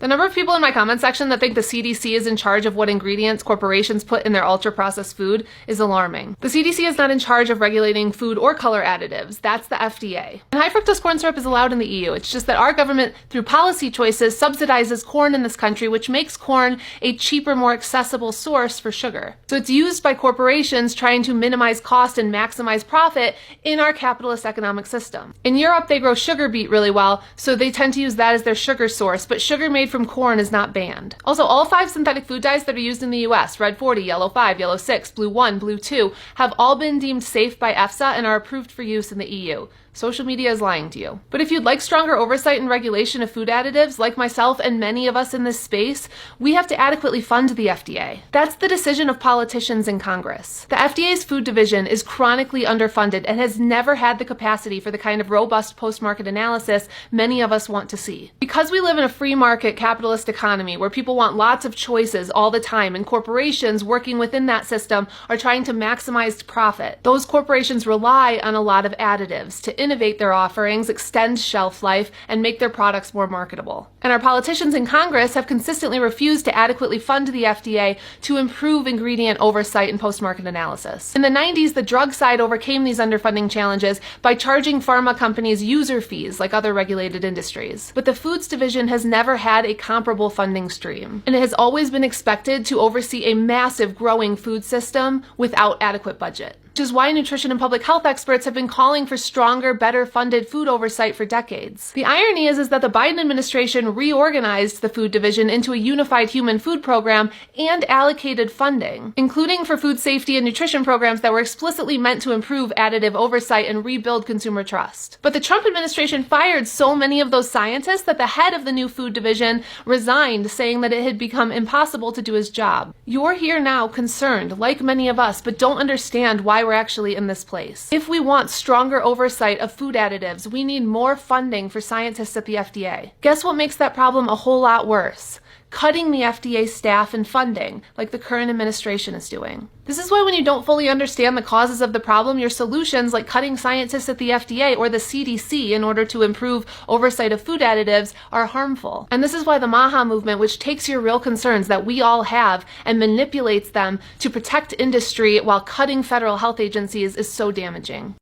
The number of people in my comment section that think the CDC is in charge of what ingredients corporations put in their ultra-processed food is alarming. The CDC is not in charge of regulating food or color additives. That's the FDA. And high fructose corn syrup is allowed in the EU. It's just that our government, through policy choices, subsidizes corn in this country, which makes corn a cheaper, more accessible source for sugar. So it's used by corporations trying to minimize cost and maximize profit in our capitalist economic system. In Europe, they grow sugar beet really well, so they tend to use that as their sugar source, but sugar made from corn is not banned. Also, all 5 synthetic food dyes that are used in the US, red 40, yellow 5, yellow 6, blue 1, blue 2, have all been deemed safe by EFSA and are approved for use in the EU. Social media is lying to you. But if you'd like stronger oversight and regulation of food additives, like myself and many of us in this space, we have to adequately fund the FDA. That's the decision of politicians in Congress. The FDA's food division is chronically underfunded and has never had the capacity for the kind of robust post-market analysis many of us want to see. Because we live in a free market capitalist economy where people want lots of choices all the time and corporations working within that system are trying to maximize profit, those corporations rely on a lot of additives to innovate their offerings, extend shelf life, and make their products more marketable. And our politicians in Congress have consistently refused to adequately fund the FDA to improve ingredient oversight and post-market analysis. In the 90s, the drug side overcame these underfunding challenges by charging pharma companies user fees like other regulated industries. But the foods division has never had a comparable funding stream, and it has always been expected to oversee a massive growing food system without adequate budget. Which is why nutrition and public health experts have been calling for stronger, better funded food oversight for decades. The irony is that the Biden administration reorganized the food division into a unified human food program and allocated funding, including for food safety and nutrition programs that were explicitly meant to improve additive oversight and rebuild consumer trust. But the Trump administration fired so many of those scientists that the head of the new food division resigned, saying that it had become impossible to do his job. You're here now concerned, like many of us, but don't understand why we're actually in this place. If we want stronger oversight of food additives, we need more funding for scientists at the FDA. Guess what makes that problem a whole lot worse? Cutting the FDA staff and funding, like the current administration is doing. This is why when you don't fully understand the causes of the problem, your solutions like cutting scientists at the FDA or the CDC in order to improve oversight of food additives are harmful. And this is why the MAHA movement, which takes your real concerns that we all have and manipulates them to protect industry while cutting federal health agencies, is so damaging.